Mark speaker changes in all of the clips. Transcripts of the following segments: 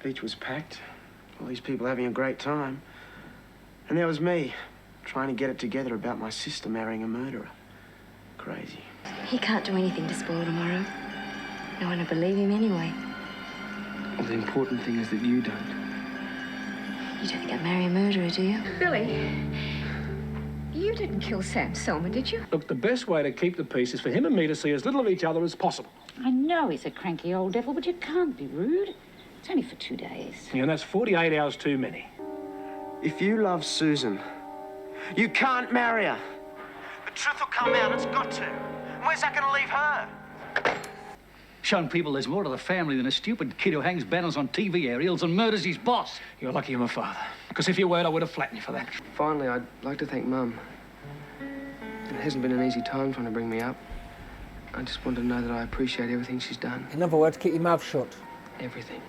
Speaker 1: Beach was packed. All these people having a great time. And there was me, trying to get it together about my sister marrying a murderer. Crazy.
Speaker 2: He can't do anything to spoil tomorrow. No one will believe him anyway.
Speaker 1: Well, the important thing is that you don't.
Speaker 2: You don't think I'd marry a murderer, do you?
Speaker 3: Billy, you didn't kill Sam Selma, did you?
Speaker 4: Look, the best way to keep the peace is for him and me to see as little of each other as possible.
Speaker 5: I know he's a cranky old devil, but you can't be rude. It's only for 2 days.
Speaker 4: Yeah, and that's 48 hours too many.
Speaker 1: If you love Susan, you can't marry her. The truth will come out, it's got to. Where's that going to leave her?
Speaker 6: Showing people there's more to the family than a stupid kid who hangs banners on TV aerials and murders his boss.
Speaker 4: You're lucky I'm a father. Because if you weren't, I would have flattened you for that.
Speaker 7: Finally, I'd like to thank Mum. It hasn't been an easy time trying to bring me up. I just want to know that I appreciate everything she's done.
Speaker 8: In other words, keep your mouth shut.
Speaker 7: Everything.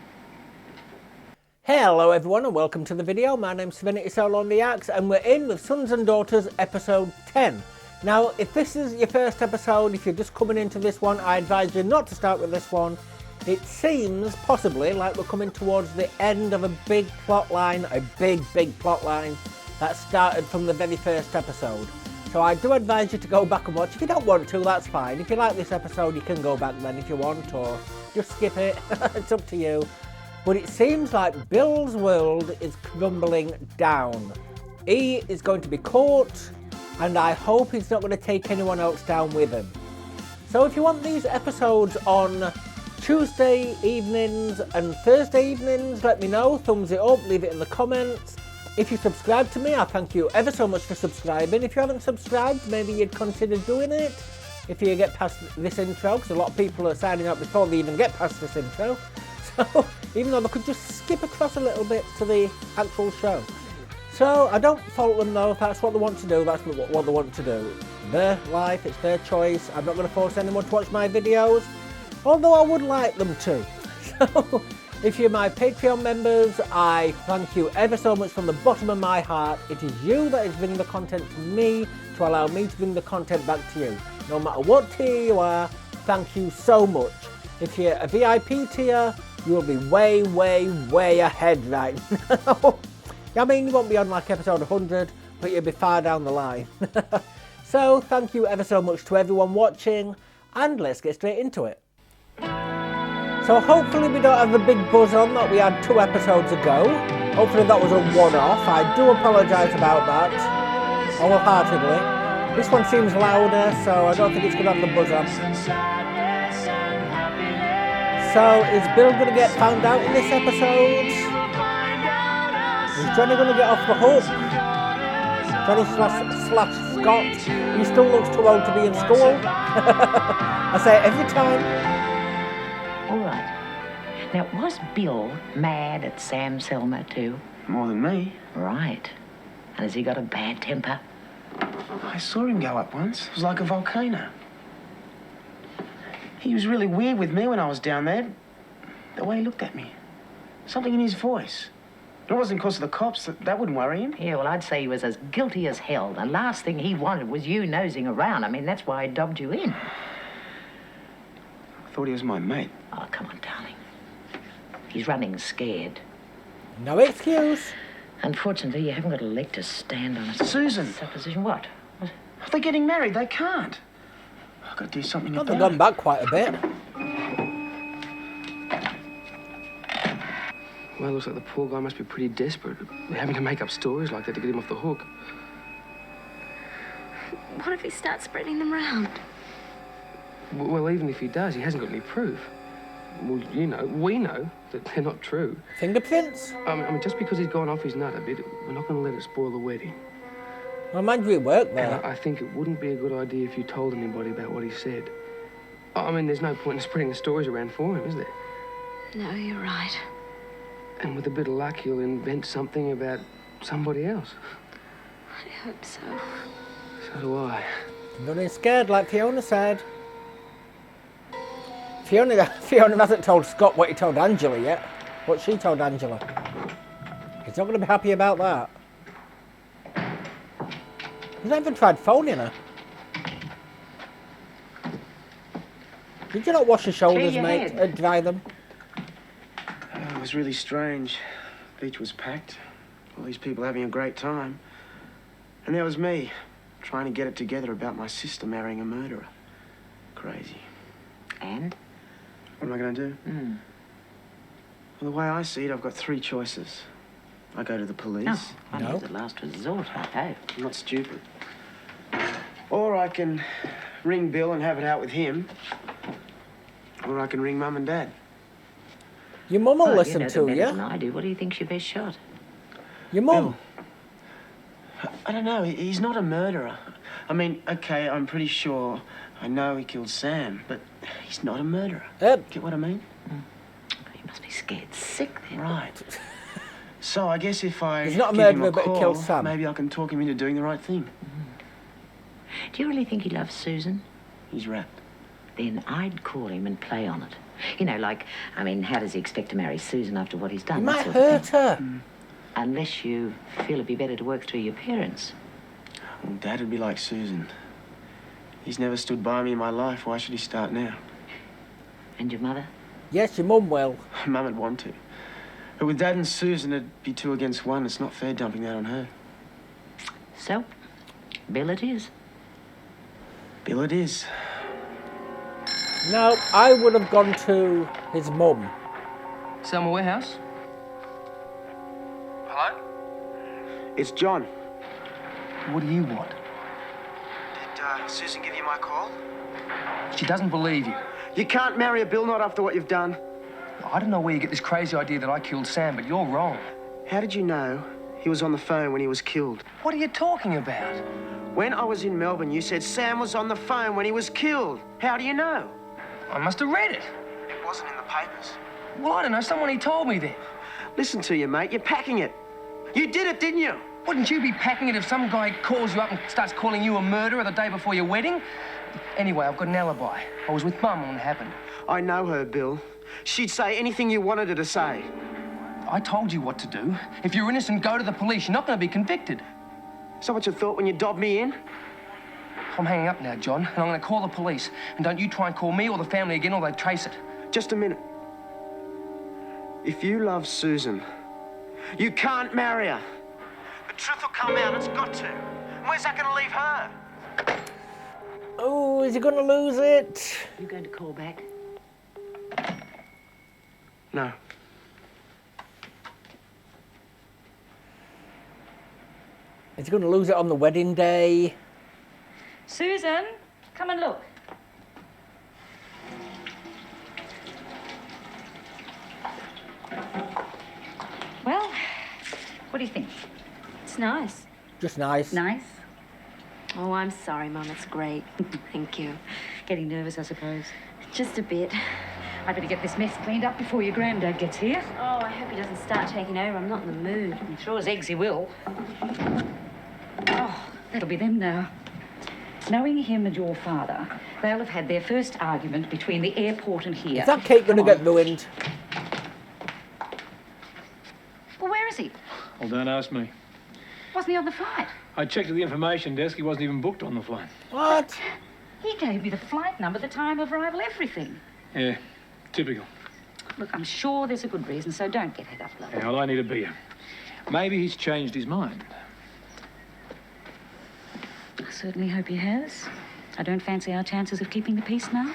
Speaker 8: Hello everyone and welcome to the video. My name's Serenity Soul on the Axe and we're in with Sons and Daughters episode 10. Now, if this is your first episode, if you're just coming into this one, I advise you not to start with this one. It seems possibly like we're coming towards the end of a big plot line, a big plot line that started from the very first episode. So I do advise you to go back and watch. If you don't want to, that's fine. If you like this episode, you can go back then if you want, or just skip it. It's up to you. But it seems like Bill's world is crumbling down. He is going to be caught, and I hope he's not going to take anyone else down with him. So if you want these episodes on Tuesday evenings and Thursday evenings, let me know, thumbs it up, leave it in the comments. If you subscribe to me, I thank you ever so much for subscribing. If you haven't subscribed, maybe you'd consider doing it if you get past this intro, because a lot of people are signing up before they even get past this intro. So, even though they could just skip across a little bit to the actual show. So, I don't fault them though. If that's what they want to do, that's what they want to do. Their life, it's their choice. I'm not going to force anyone to watch my videos, although I would like them to. So, if you're my Patreon members, I thank you ever so much from the bottom of my heart. It is you that is bringing the content to me to allow me to bring the content back to you. No matter what tier you are, thank you so much. If you're a VIP tier, you will be way ahead right now. I mean, you won't be on like episode 100, but you'll be far down the line. So, thank you ever so much to everyone watching, and let's get straight into it. So hopefully we don't have the big buzz on that we had 2 episodes ago. Hopefully that was a one-off. I do apologise about that, wholeheartedly. This one seems louder, so I don't think it's going to have the buzz on. So is Bill going to get found out in this episode? Is Johnny going to get off the hook? Johnny slash Scott, he still looks too old to be in school. I say it every time.
Speaker 5: All right. Now, was Bill mad at Sam Selma too?
Speaker 1: More than me.
Speaker 5: Right. And has he got a bad temper?
Speaker 1: I saw him go up once. It was like a volcano. He was really weird with me when I was down there. The way he looked at me. Something in his voice. It wasn't because of the cops. That wouldn't worry him.
Speaker 5: Yeah, well, I'd say he was as guilty as hell. The last thing he wanted was you nosing around. I mean, that's why he dobbed you in.
Speaker 1: I thought he was my mate.
Speaker 5: Oh, come on, darling. He's running scared.
Speaker 8: No excuse.
Speaker 5: Unfortunately, you haven't got a leg to stand on.
Speaker 1: Susan.
Speaker 5: Supposition what?
Speaker 1: If they're getting married, they can't. I've got to do something
Speaker 8: Well,
Speaker 1: about
Speaker 8: they've
Speaker 1: it.
Speaker 8: gone back quite a bit.
Speaker 7: Well, it looks like the poor guy must be pretty desperate. Having to make up stories like that to get him off the hook.
Speaker 2: What if he starts spreading them around?
Speaker 7: Well, even if he does, he hasn't got any proof. Well, you know, we know that they're not true.
Speaker 8: Fingerprints?
Speaker 7: I mean, just because he's gone off his nut a bit, we're not going to let it spoil the wedding.
Speaker 8: Well, mind you, it worked there.
Speaker 7: And I think it wouldn't be a good idea if you told anybody about what he said. I mean, there's no point in spreading the stories around for him, is there?
Speaker 2: No, you're right.
Speaker 7: And with a bit of luck, he'll invent something about somebody else.
Speaker 2: I hope so.
Speaker 7: So do I.
Speaker 8: Not being scared, like Fiona said. Fiona hasn't told Scott what he told Angela yet. What she told Angela. He's not going to be happy about that. He's not even tried phoning her. Did you not wash your shoulders, mate, and dry them?
Speaker 1: It was really strange. The beach was packed. All these people having a great time. And there was me, trying to get it together about my sister marrying a murderer. Crazy.
Speaker 5: And?
Speaker 1: What am I going to do? Well, the way I see it, I've got three choices. I go to the police.
Speaker 5: Oh, only as a last resort, I hope.
Speaker 1: I'm not stupid. Or I can ring Bill and have it out with him. Or I can ring Mum and Dad.
Speaker 8: Your mum will
Speaker 5: Well,
Speaker 8: listen
Speaker 5: you know
Speaker 8: to
Speaker 5: better
Speaker 8: you.
Speaker 5: than I do. What do you think's your best shot?
Speaker 8: Your mum.
Speaker 1: I don't know. He's not a murderer. I mean, okay, I'm pretty sure I know he killed Sam, but he's not a murderer. Get what I mean?
Speaker 5: You must be scared sick then.
Speaker 1: Right. So I guess if I
Speaker 8: He's not a
Speaker 1: give him
Speaker 8: murderer, but he
Speaker 1: call,
Speaker 8: killed Sam.
Speaker 1: maybe I can talk him into doing the right thing.
Speaker 5: Do you really think he loves Susan?
Speaker 1: He's wrapped.
Speaker 5: Then I'd call him and play on it. You know, like, I mean, how does he expect to marry Susan after what he's done?
Speaker 8: You
Speaker 5: that
Speaker 8: might
Speaker 5: sort of
Speaker 8: hurt
Speaker 5: thing.
Speaker 8: her.
Speaker 5: Unless you feel it'd be better to work through your parents.
Speaker 1: Well, Dad would be like Susan. He's never stood by me in my life. Why should he start now?
Speaker 5: And your mother?
Speaker 8: Yes, your mum will.
Speaker 1: Mum would want to. But with Dad and Susan, it'd be 2 against 1. It's not fair dumping that on her.
Speaker 5: So, Bill it is.
Speaker 1: Bill it is.
Speaker 8: No, I would have gone to his mum.
Speaker 7: Selma Warehouse? Hello?
Speaker 1: It's John.
Speaker 7: What do you want?
Speaker 1: Did Susan give you my call?
Speaker 7: She doesn't believe you.
Speaker 1: You can't marry a Bill, not after what you've done.
Speaker 7: I don't know where you get this crazy idea that I killed Sam, but you're wrong.
Speaker 1: How did you know he was on the phone when he was killed?
Speaker 7: What are you talking about?
Speaker 1: When I was in Melbourne, you said Sam was on the phone when he was killed. How do you know?
Speaker 7: I must have read it.
Speaker 1: It wasn't in the papers.
Speaker 7: Well, I don't know. Someone told me that.
Speaker 1: Listen to you, mate. You're packing it. You did it, didn't you?
Speaker 7: Wouldn't you be packing it if some guy calls you up and starts calling you a murderer the day before your wedding? Anyway, I've got an alibi. I was with Mum when it happened.
Speaker 1: I know her, Bill. She'd say anything you wanted her to say.
Speaker 7: I told you what to do. If you're innocent, go to the police. You're not going to be convicted.
Speaker 1: Is that what you thought when you dobbed me in?
Speaker 7: I'm hanging up now, John, and I'm going to call the police. And don't you try and call me or the family again, or they'll trace it.
Speaker 1: Just a minute. If you love Susan, you can't marry her. The truth will come out. It's got to. And where's that going to leave her?
Speaker 8: Oh, is he going to lose it?
Speaker 5: You going to call back?
Speaker 1: No.
Speaker 8: Is he going to lose it on the wedding day?
Speaker 3: Susan, come and look. Well, what do you think?
Speaker 2: It's nice.
Speaker 8: Just nice.
Speaker 3: Nice?
Speaker 2: Oh, I'm sorry, Mum. It's great. Thank you.
Speaker 3: Getting nervous, I suppose.
Speaker 2: Just a bit.
Speaker 3: I better get this mess cleaned up before your granddad gets here.
Speaker 2: Oh, I hope he doesn't start taking over. I'm not in the mood.
Speaker 5: I'm sure as eggs he will.
Speaker 3: Oh, that'll be them now. Knowing him and your father, they'll have had their first argument between the airport and here.
Speaker 8: Is that cake going to get ruined?
Speaker 3: Well, where is he?
Speaker 4: Well, don't ask me.
Speaker 3: Wasn't he on the flight?
Speaker 4: I checked at the information desk. He wasn't even booked on the flight.
Speaker 8: What?
Speaker 3: He gave me the flight number, the time of arrival, everything.
Speaker 4: Yeah, typical.
Speaker 3: Look, I'm sure there's a good reason, so don't get head up, love.
Speaker 4: Yeah, well, I need a beer. Maybe he's changed his mind.
Speaker 3: I certainly hope he has. I don't fancy our chances of keeping the peace now.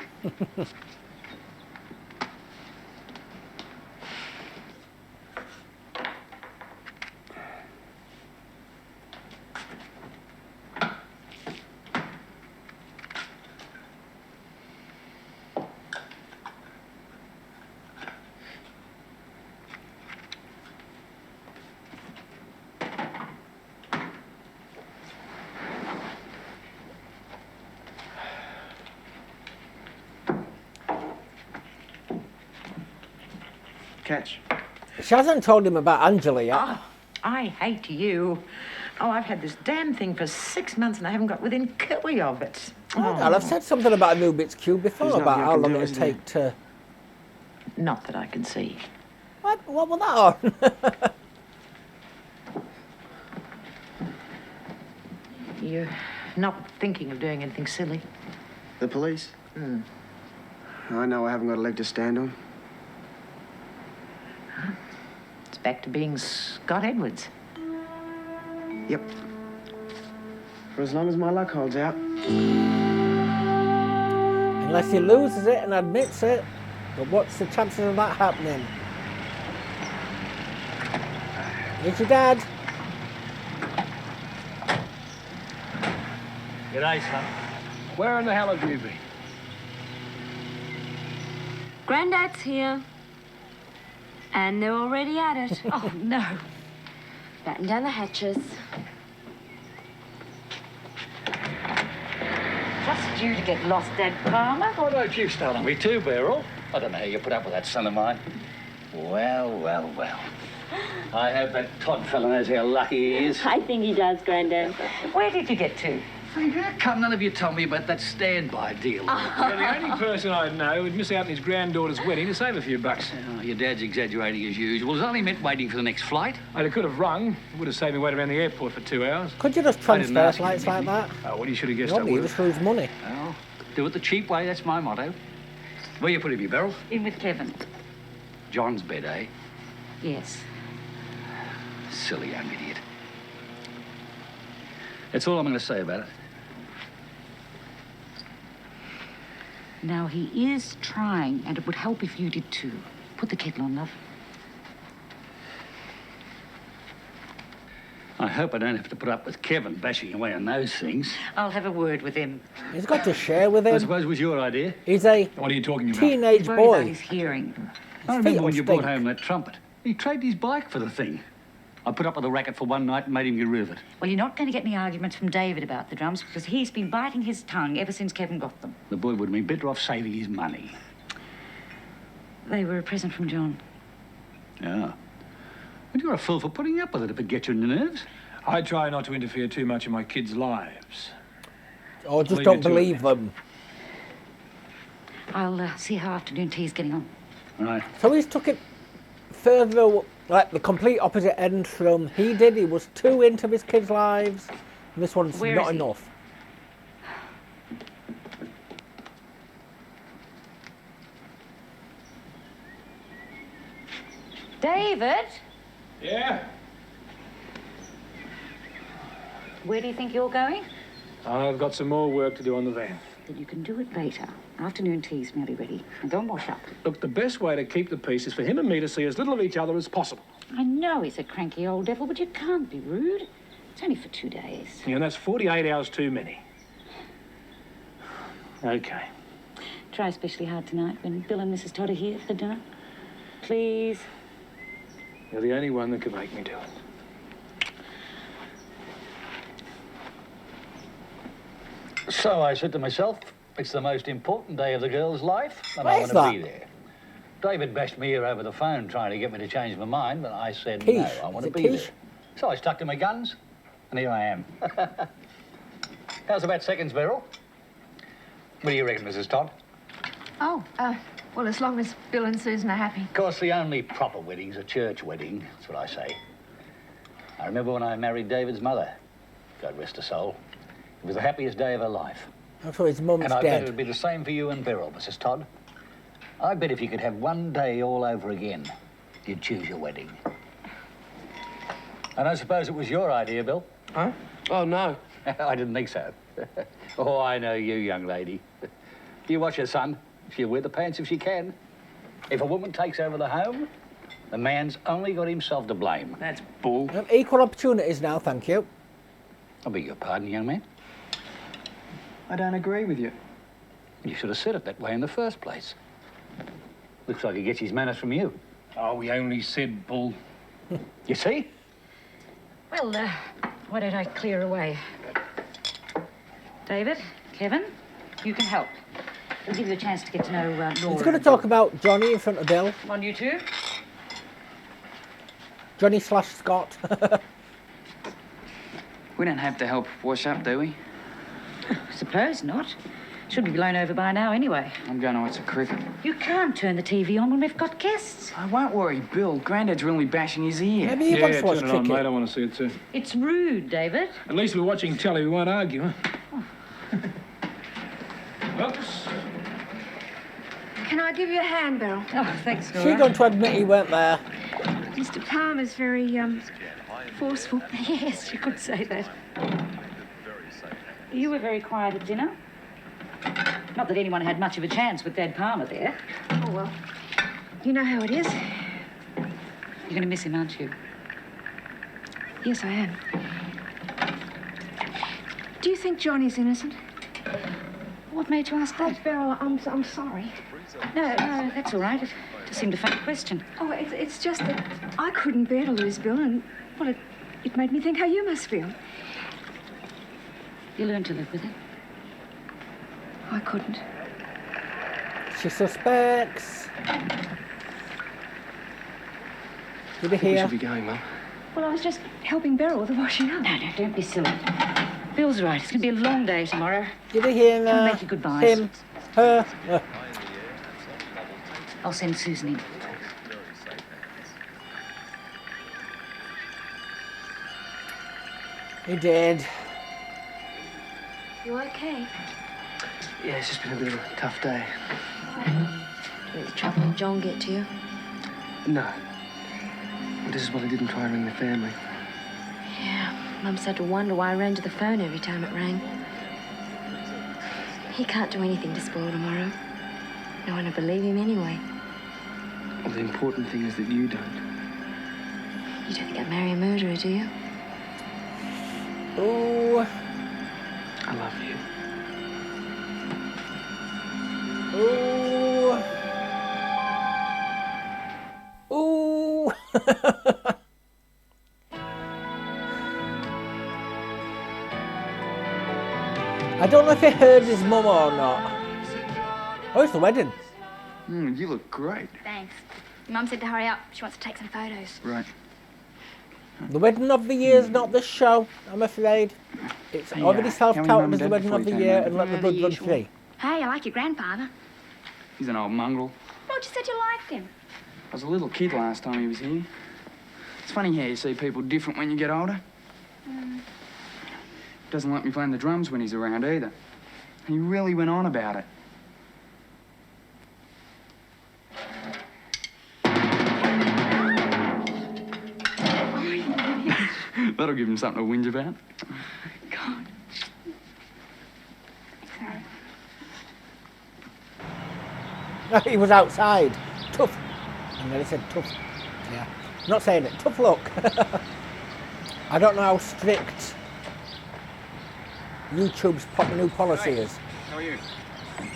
Speaker 1: Catch.
Speaker 8: She hasn't told him about Angela yet.
Speaker 5: Oh, I hate you. Oh, I've had this damn thing for 6 months and I haven't got within cooey of it.
Speaker 8: Oh, God, I've said something about a Rubik's Cube before,
Speaker 1: There's
Speaker 8: about
Speaker 1: nothing I
Speaker 8: how
Speaker 1: can
Speaker 8: long
Speaker 1: do,
Speaker 8: it would
Speaker 1: isn't there?
Speaker 8: take to...
Speaker 5: Not that I can see.
Speaker 8: What was that on?
Speaker 5: You're not thinking of doing anything silly.
Speaker 1: The police? I know I haven't got a leg to stand on.
Speaker 5: back to being Scott Edwards.
Speaker 1: Yep. For as long as my luck holds out.
Speaker 8: Unless he loses it and admits it. But what's the chances of that happening? Here's your dad.
Speaker 6: G'day, son.
Speaker 4: Where in the hell have you been?
Speaker 2: Grandad's here. And they're already at it.
Speaker 3: Oh, no.
Speaker 2: Batten down the hatches.
Speaker 3: Just you to get lost, Dad Palmer.
Speaker 6: Oh, don't you start on me too, Beryl. I don't know how you put up with that son of mine. Well, well, well. I hope that Todd fella knows how lucky he is.
Speaker 2: I think he does, Grandad.
Speaker 3: Where did you get to?
Speaker 6: How come none of you told me about that standby deal?
Speaker 4: Well, the only person I know who'd miss out on his granddaughter's wedding to save a few bucks.
Speaker 6: Oh, your dad's exaggerating as usual. It's only meant waiting for the next flight.
Speaker 4: I could have rung. It would have saved me waiting around the airport for 2 hours.
Speaker 8: Could you just
Speaker 6: I didn't
Speaker 8: transfer
Speaker 6: ask you,
Speaker 8: flights
Speaker 6: did
Speaker 8: like
Speaker 6: you?
Speaker 8: that?
Speaker 4: Oh, well, you should have guessed I
Speaker 8: Nobody, you
Speaker 4: would
Speaker 8: just
Speaker 4: have.
Speaker 8: lose money.
Speaker 6: Well, do it the cheap way, that's my motto. Where you put him, you Beryl?
Speaker 3: In with Kevin.
Speaker 6: John's bed, eh?
Speaker 3: Yes.
Speaker 6: Silly young idiot. That's all I'm going to say about it.
Speaker 3: Now, he is trying, and it would help if you did too. Put the kettle on, love.
Speaker 6: I hope I don't have to put up with Kevin bashing away on those things.
Speaker 3: I'll have a word with him.
Speaker 8: He's got to share with
Speaker 6: I
Speaker 8: him.
Speaker 6: suppose it was your idea.
Speaker 8: He's a
Speaker 4: What are you talking about?
Speaker 8: teenage
Speaker 3: He's worried about
Speaker 8: boy.
Speaker 3: his hearing.
Speaker 6: I
Speaker 8: feet
Speaker 6: remember when
Speaker 8: will
Speaker 6: you brought
Speaker 8: stink.
Speaker 6: home that trumpet. He traded his bike for the thing. I put up with the racket for one night and made him get rid of it.
Speaker 3: Well, you're not going to get any arguments from David about the drums because he's been biting his tongue ever since Kevin got them.
Speaker 6: The boy would have been better off saving his money.
Speaker 3: They were a present from John.
Speaker 6: Yeah. But you're a fool for putting up with it if it gets you on the nerves.
Speaker 4: I try not to interfere too much in my kids' lives.
Speaker 8: Or just
Speaker 4: Leave
Speaker 8: don't
Speaker 4: it to
Speaker 8: believe
Speaker 4: it.
Speaker 8: them.
Speaker 3: I'll see how afternoon tea's getting on.
Speaker 6: Right.
Speaker 8: So he's took it further, like the complete opposite end from he did. He was too into his kids' lives. And this one's
Speaker 3: Where
Speaker 8: not
Speaker 3: is he?
Speaker 8: enough.
Speaker 3: David,
Speaker 4: Yeah?
Speaker 3: where do you think you're going?
Speaker 4: I've got some more work to do on the van.
Speaker 3: Then you can do it later. Afternoon tea's nearly ready. And go and wash up.
Speaker 4: Look, the best way to keep the peace is for him and me to see as little of each other as possible.
Speaker 3: I know he's a cranky old devil, but you can't be rude. It's only for 2 days.
Speaker 4: Yeah, and that's 48 hours too many. Okay.
Speaker 3: Try especially hard tonight when Bill and Mrs. Todd are here for dinner. Please.
Speaker 4: You're the only one that can make me do it.
Speaker 6: So I said to myself, it's the most important day of the girl's life, and I
Speaker 8: Where's
Speaker 6: want to
Speaker 8: that?
Speaker 6: be there. David bashed me here over the phone trying to get me to change my mind, but I said
Speaker 8: Quiche.
Speaker 6: no, I want
Speaker 8: Is
Speaker 6: to
Speaker 8: it
Speaker 6: be
Speaker 8: quiche?
Speaker 6: there. So I stuck to my guns, and here I am. How's about seconds, Beryl? What do you reckon, Mrs. Todd?
Speaker 9: Oh, well, as long as Bill and Susan are happy.
Speaker 6: Of course, the only proper wedding's a church wedding. That's what I say. I remember when I married David's mother. God rest her soul. It was the happiest day of her life.
Speaker 8: That's why his mum's
Speaker 6: And I bet it
Speaker 8: dead.
Speaker 6: would be the same for you and Beryl, Mrs. Todd. I bet if you could have one day all over again, you'd choose your wedding. I don't suppose it was your idea, Bill?
Speaker 7: Huh? Oh, no.
Speaker 6: I didn't think so. Oh, I know you, young lady. You watch your son. She'll wear the pants if she can. If a woman takes over the home, the man's only got himself to blame.
Speaker 4: That's bull.
Speaker 8: Equal opportunities now, thank you.
Speaker 6: I beg your pardon, young man.
Speaker 7: I don't agree with you.
Speaker 6: You should have said it that way in the first place. Looks like he gets his manners from you.
Speaker 4: Oh, we only said bull.
Speaker 6: You see?
Speaker 3: Well, why don't I clear away? David, Kevin, you can help. We'll give you a chance to get to know Laura.
Speaker 8: He's going to talk about Johnny in front of Bill.
Speaker 3: Come on, you two.
Speaker 8: Johnny / Scott.
Speaker 7: We don't have to help wash up, do we?
Speaker 3: Suppose not. Should be blown over by now anyway.
Speaker 7: I'm going to watch the cricket.
Speaker 3: You can't turn the TV on when we've got guests.
Speaker 7: I won't worry, Bill. Granddad's really bashing his ear.
Speaker 8: Maybe he wants
Speaker 4: Yeah,
Speaker 8: to watch
Speaker 4: turn it on,
Speaker 8: cricket.
Speaker 4: mate. I want to see it too.
Speaker 3: It's rude, David.
Speaker 4: At least we're watching telly. We won't argue, huh? Oops.
Speaker 9: Can I give you a hand, Beryl?
Speaker 3: Oh, thanks,
Speaker 8: She's
Speaker 3: Nora.
Speaker 8: going to admit he weren't there.
Speaker 9: Mr. Palmer's very, forceful.
Speaker 3: Yes, you could say that. You were very quiet at dinner. Not that anyone had much of a chance with Dad Palmer there.
Speaker 9: Oh, well, you know how it is.
Speaker 3: You're going to miss him, aren't you?
Speaker 9: Yes, I am. Do you think Johnny's innocent?
Speaker 3: What made you ask that?
Speaker 9: Oh, Beryl, I'm sorry.
Speaker 3: No, that's all right. It just seemed a funny question.
Speaker 9: Oh, it's just that I couldn't bear to lose Bill, and, well, it made me think how you must feel.
Speaker 3: You learned to live with it.
Speaker 9: I couldn't.
Speaker 8: She suspects. Did you
Speaker 7: We
Speaker 8: hear?
Speaker 7: should be going, Mum.
Speaker 9: Well, I was just helping Beryl with the washing up.
Speaker 3: No, don't be silly. Bill's right. It's going to be a long day tomorrow.
Speaker 8: Did you hear
Speaker 3: Come and make your goodbyes.
Speaker 8: him, her?
Speaker 3: I'll send Susan in.
Speaker 8: He did.
Speaker 2: You okay?
Speaker 7: Yeah, it's just been a bit of a tough day.
Speaker 2: Did the trouble with John get to you?
Speaker 7: No. But this is what I didn't try and ring the family.
Speaker 2: Yeah, Mum said to wonder why I ran to the phone every time it rang. He can't do anything to spoil tomorrow. No one will believe him anyway.
Speaker 7: Well, the important thing is that you don't.
Speaker 2: You don't think I'd marry a murderer, do you?
Speaker 8: Ooh.
Speaker 7: I love you.
Speaker 8: Ooh. Ooh. I don't know if he heard his mum or not. Oh, it's the wedding.
Speaker 10: You look great.
Speaker 11: Thanks. Mum said to hurry up. She wants to take some photos.
Speaker 10: Right.
Speaker 8: The wedding of the year is not this show, I'm afraid. It's
Speaker 10: Hey,
Speaker 8: already
Speaker 10: can we
Speaker 8: self-touted
Speaker 10: mum
Speaker 8: as the
Speaker 10: and dad
Speaker 8: wedding
Speaker 10: before
Speaker 8: of the
Speaker 10: you
Speaker 8: year
Speaker 10: turn
Speaker 8: and let the blood run free.
Speaker 11: Hey, I like your grandfather.
Speaker 10: He's an old mongrel.
Speaker 11: Well, you said you liked him.
Speaker 10: I was a little kid last time he was here. It's funny how you see people different when you get older. Doesn't like me playing the drums when he's around either. He really went on about it. That'll give him something to whinge about.
Speaker 11: God. Sorry.
Speaker 8: He was outside. Tough. And then he said tough. Yeah. Not saying it. Tough luck. I don't know how strict YouTube's new policy is.
Speaker 12: How are you?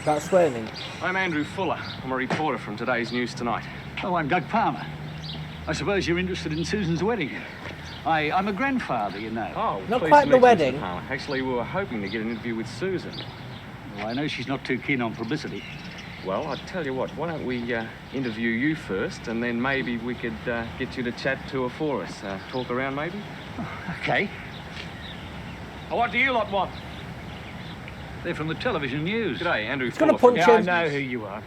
Speaker 8: About swearing.
Speaker 12: I'm Andrew Fuller. I'm a reporter from today's News Tonight.
Speaker 6: Oh, I'm Doug Palmer. I suppose you're interested in Susan's wedding. I'm a grandfather, you know.
Speaker 12: Oh,
Speaker 8: not
Speaker 12: pleased
Speaker 8: quite
Speaker 12: to
Speaker 8: the
Speaker 12: meet you,
Speaker 8: wedding.
Speaker 12: Mr. Palmer. Actually, we were hoping to get an interview with Susan.
Speaker 6: Well, I know she's not too keen on publicity.
Speaker 12: Well, I'll tell you what, why don't we interview you first, and then maybe we could get you to chat to her for us. Talk around, maybe?
Speaker 6: Okay.
Speaker 4: Oh, what do you lot want?
Speaker 6: They're from the television news.
Speaker 12: G'day, Andrew
Speaker 8: He's gonna
Speaker 12: Fuller.
Speaker 8: punch
Speaker 4: Yeah, I
Speaker 8: him.
Speaker 4: know who you are.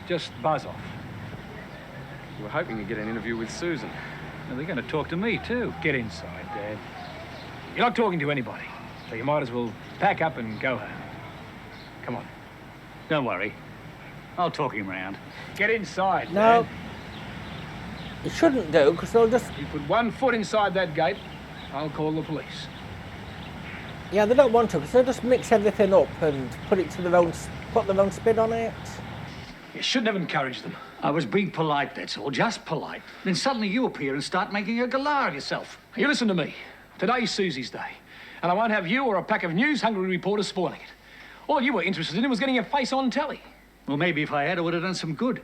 Speaker 4: Just buzz off.
Speaker 12: We were hoping to get an interview with Susan.
Speaker 6: Well, they're going to talk to me, too.
Speaker 4: Get inside, Dad. You're not talking to anybody, so you might as well pack up and go home. Come on.
Speaker 6: Don't worry. I'll talk him round.
Speaker 4: Get inside,
Speaker 8: No.
Speaker 4: Dad.
Speaker 8: You shouldn't do, because they'll just...
Speaker 4: You put 1 foot inside that gate, I'll call the police.
Speaker 8: Yeah, they don't want to, because they'll just mix everything up and put it to their own... put their own spin on it.
Speaker 4: You shouldn't have encouraged them.
Speaker 6: I was being polite, that's all. Just polite. Then suddenly you appear and start making a galah of yourself.
Speaker 4: You listen to me. Today's Susie's day, and I won't have you or a pack of news-hungry reporters spoiling it. All you were interested in was getting your face on telly.
Speaker 6: Well, maybe if I had, I would have done some good.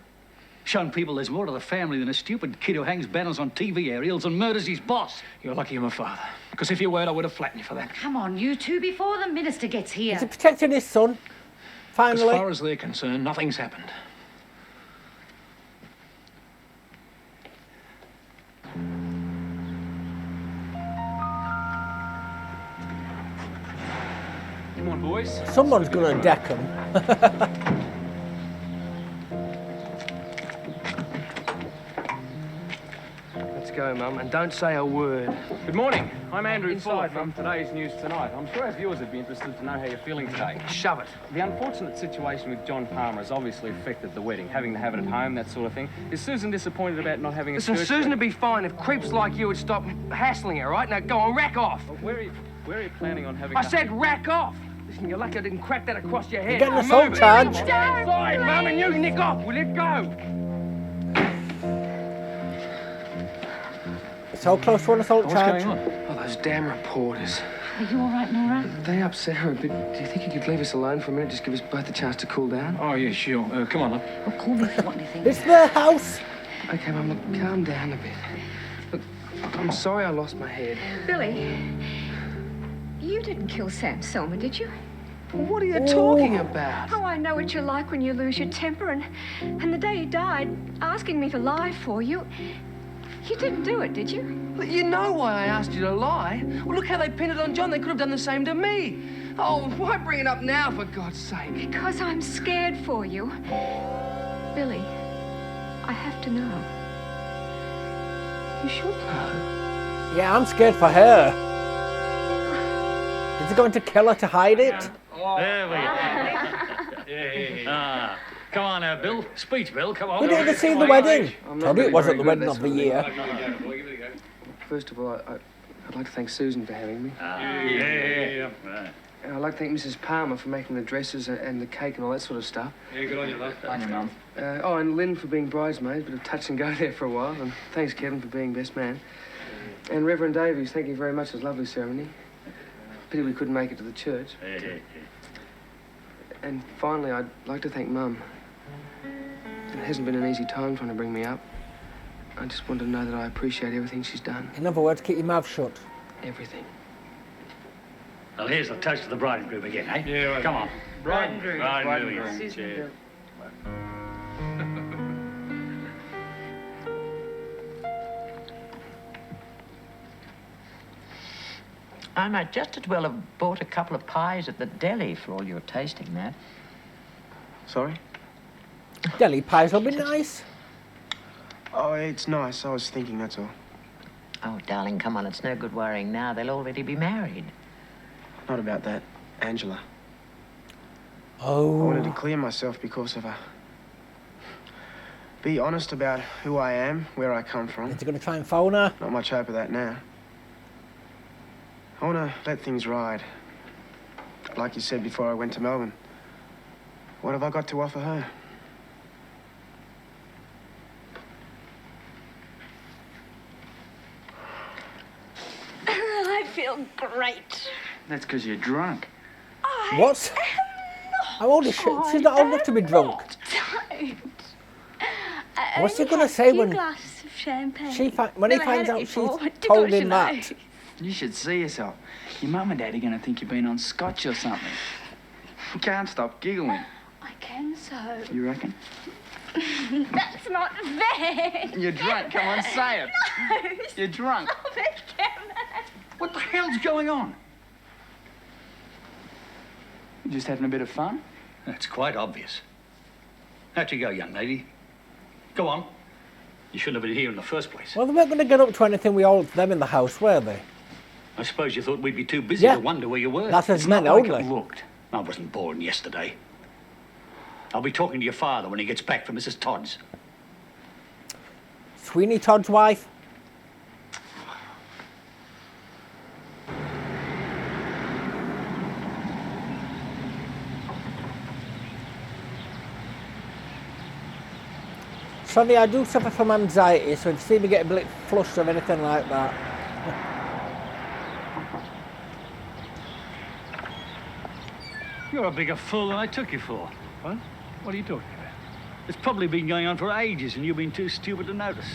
Speaker 6: Shown people there's more to the family than a stupid kid who hangs banners on TV aerials and murders his boss.
Speaker 4: You're lucky I'm a father, because if you weren't, I would have flattened you for that.
Speaker 3: Come on, you two, before the minister gets here.
Speaker 8: Is he protecting his son? Finally.
Speaker 4: As far as they're concerned, nothing's happened.
Speaker 12: Come on, boys.
Speaker 8: Someone's going to deck him.
Speaker 1: Let's go.
Speaker 7: go, Mum, and don't say a word.
Speaker 12: Good morning. I'm Andrew Fuller
Speaker 7: Inside,
Speaker 12: from
Speaker 7: Mum.
Speaker 12: Today's News Tonight. I'm sure our viewers would be interested to know how you're feeling today.
Speaker 7: Shove it.
Speaker 12: The unfortunate situation with John Palmer has obviously affected the wedding, having to have it at home, that sort of thing. Is Susan disappointed about not having a
Speaker 7: Listen,
Speaker 12: church
Speaker 7: Susan
Speaker 12: wedding?
Speaker 7: would be fine if creeps like you would stop hassling her, right? Now go on, rack off.
Speaker 12: Well, where are you planning on having
Speaker 7: I
Speaker 12: the...
Speaker 7: said rack off. Listen, you're lucky I didn't crack that across your head.
Speaker 8: You're getting
Speaker 7: Now
Speaker 8: assault
Speaker 7: move it.
Speaker 8: charge.
Speaker 7: Fine, Mum, and you nick off. Will you go?
Speaker 8: So close to an assault charge.
Speaker 12: What's going on?
Speaker 7: Oh, those damn reporters.
Speaker 3: Are you all right, Nora?
Speaker 7: They upset her a bit. Do you think you could leave us alone for a minute? Just give us both a chance to cool down?
Speaker 12: Oh, yeah, sure. Come on, look.
Speaker 3: Well, call me if you want anything.
Speaker 8: It's their house.
Speaker 7: Okay, Mum, look, calm down a bit. Look, I'm sorry I lost my head.
Speaker 9: Billy, you didn't kill Sam Selma, did you?
Speaker 7: What are you talking about?
Speaker 9: Oh, I know what you're like when you lose your temper, and the day he died, asking me to lie for you, you didn't do it, did you?
Speaker 7: But you know why I asked you to lie. Well, look how they pinned it on John. They could have done the same to me. Oh, why bring it up now, for God's sake?
Speaker 9: Because I'm scared for you. Billy, I have to know. You should know.
Speaker 8: Yeah, I'm scared for her. Is he going to kill her to hide it?
Speaker 6: There we go. Come on now, Bill. Speech, Bill. Come on.
Speaker 8: We didn't even see the wedding.
Speaker 7: I'm
Speaker 8: Told you it
Speaker 7: really
Speaker 8: wasn't
Speaker 7: very
Speaker 8: the
Speaker 7: good
Speaker 8: wedding
Speaker 7: at
Speaker 8: of the
Speaker 7: this,
Speaker 8: year.
Speaker 7: First of all, I'd like to thank Susan for having me.
Speaker 6: Yeah. Right.
Speaker 7: And I'd like to thank Mrs. Palmer for making the dresses and the cake and all that sort of stuff.
Speaker 12: Yeah, good on you, love.
Speaker 10: On your mum.
Speaker 7: Oh, and Lynn for being bridesmaid, bit of touch and go there for a while. And thanks, Kevin, for being best man. And Reverend Davies, thank you very much. It was a lovely ceremony. Pity we couldn't make it to the church. And finally, I'd like to thank Mum. It hasn't been an easy time trying to bring me up. I just want to know that I appreciate everything she's done.
Speaker 8: In other words, keep your mouth shut.
Speaker 7: Everything.
Speaker 6: Well, here's the toast to the bride and groom again, eh?
Speaker 12: Yeah, right.
Speaker 6: Come on.
Speaker 12: Bride and groom.
Speaker 6: Bride and groom.
Speaker 12: Susan,
Speaker 6: Cheers.
Speaker 5: I might just as well have bought a couple of pies at the deli for all your tasting, Matt.
Speaker 1: Sorry?
Speaker 8: Deli pies will be nice.
Speaker 1: Oh, it's nice. I was thinking, that's all.
Speaker 5: Oh, darling, come on. It's no good worrying now. They'll already be married.
Speaker 1: Not about that, Angela. I
Speaker 8: Oh.
Speaker 1: wanted to clear myself because of her. Be honest about who I am, where I come from.
Speaker 8: Is he going to try and phone her?
Speaker 1: Not much hope of that now. I want to let things ride. Like you said before I went to Melbourne. What have I got to offer her?
Speaker 9: I feel great.
Speaker 10: That's because you're drunk.
Speaker 8: What? How old is she? She's not old enough to be drunk. What's he going to say when
Speaker 11: Glasses of champagne.
Speaker 8: when he
Speaker 11: Never
Speaker 8: finds
Speaker 11: had
Speaker 8: out
Speaker 11: it
Speaker 8: she's
Speaker 11: before.
Speaker 8: told
Speaker 11: Gosh,
Speaker 8: him that?
Speaker 10: You should see yourself. Your mum and dad are going to think you've been on scotch or something. You can't stop giggling.
Speaker 11: I can so.
Speaker 10: You reckon?
Speaker 11: That's not fair.
Speaker 10: You're drunk. Come on, say it.
Speaker 11: No.
Speaker 10: You're drunk.
Speaker 11: Stop it, Kevin.
Speaker 6: What the hell's going on?
Speaker 10: You're just having a bit of fun?
Speaker 6: That's quite obvious. Out you go, young lady. Go on. You shouldn't have been here in the first place.
Speaker 8: Well, they weren't going to get up to anything with all of them in the house, were they?
Speaker 6: I suppose you thought we'd be too busy
Speaker 8: Yeah.
Speaker 6: to wonder where you were.
Speaker 8: That's as
Speaker 6: It's
Speaker 8: men
Speaker 6: not like
Speaker 8: only.
Speaker 6: it looked. I wasn't born yesterday. I'll be talking to your father when he gets back from Mrs. Todd's.
Speaker 8: Sweeney Todd's wife. Sonny, I do suffer from anxiety, so if you see me get a bit flushed or anything like that.
Speaker 6: You're a bigger fool than I took you for. What? What are you talking about? It's probably been going on for ages and you've been too stupid to notice.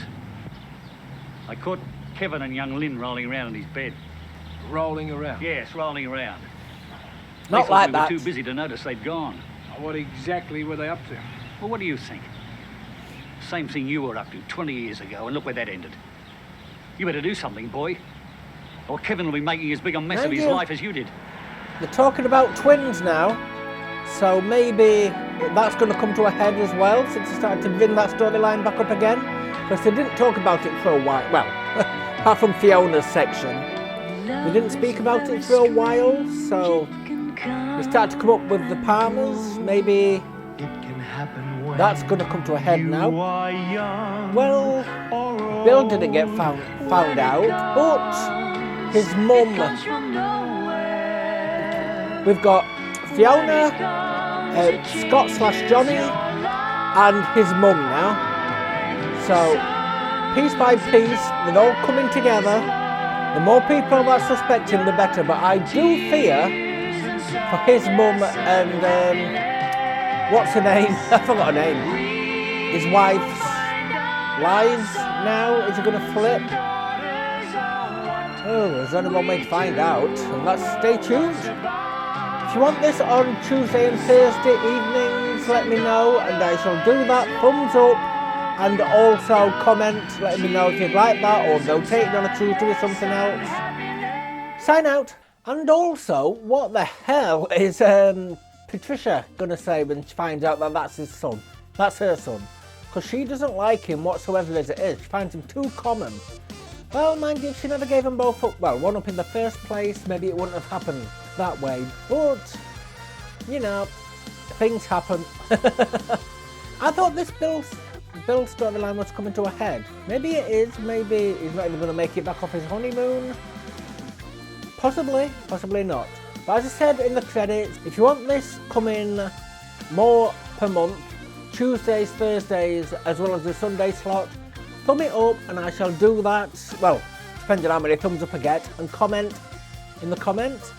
Speaker 6: I caught Kevin and young Lynn rolling around in his bed.
Speaker 12: Rolling around.
Speaker 6: Yes, rolling around.
Speaker 8: Not
Speaker 6: They thought
Speaker 8: like
Speaker 6: we
Speaker 8: that.
Speaker 6: were too busy to notice they'd gone.
Speaker 12: What exactly were they up to?
Speaker 6: Well, what do you think? Same thing you were up to 20 years ago, and look where that ended. You better do something, boy. Or Kevin will be making as big a mess of his life as you did.
Speaker 8: They're talking about twins now, so maybe that's going to come to a head as well, since they started to bring that storyline back up again. Because they didn't talk about it for a while. Well, apart from Fiona's section. We didn't speak about it for a while, so we started to come up with the Palmers. Maybe that's going to come to a head now. Well, Bill didn't get found out, but his mum. We've got Fiona, Scott/Johnny, and his mum now. So, piece by piece, they're all coming together. The more people that suspect him, the better. But I do fear for his mum and what's her name? I forgot her name. His wife's lives now. Is it going to flip? Oh, there's only one way to find out. And let's stay tuned. If you want this on Tuesday and Thursday evenings, let me know, and I shall do that. Thumbs up, and also comment, letting me know if you'd like that, or rotate on a Tuesday with something else. Sign out. And also, what the hell is Patricia gonna say when she finds out that that's his son? That's her son. Because she doesn't like him whatsoever as it is. She finds him too common. Well, mind you, if she never gave them both up, well, one up in the first place, maybe it wouldn't have happened that way. But, you know, things happen. I thought this Bill storyline was coming to a head. Maybe it is, maybe he's not even going to make it back off his honeymoon. Possibly, possibly not. But as I said in the credits, if you want this coming more per month, Tuesdays, Thursdays, as well as the Sunday slot, thumb it up and I shall do that. Well, depending on how many thumbs up I get, and comment in the comments.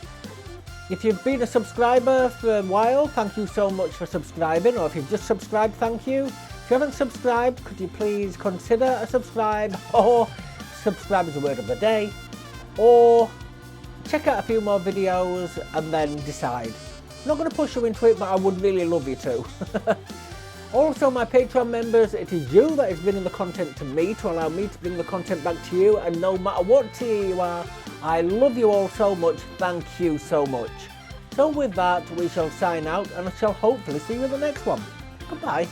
Speaker 8: If you've been a subscriber for a while, thank you so much for subscribing, or if you've just subscribed, thank you. If you haven't subscribed, could you please consider a subscribe, or subscribe is the word of the day, or check out a few more videos and then decide. I'm not going to push you into it, but I would really love you to. Also, my Patreon members, it is you that is bringing the content to me to allow me to bring the content back to you, and no matter what tier you are, I love you all so much. Thank you so much. So with that, we shall sign out, and I shall hopefully see you in the next one. Goodbye.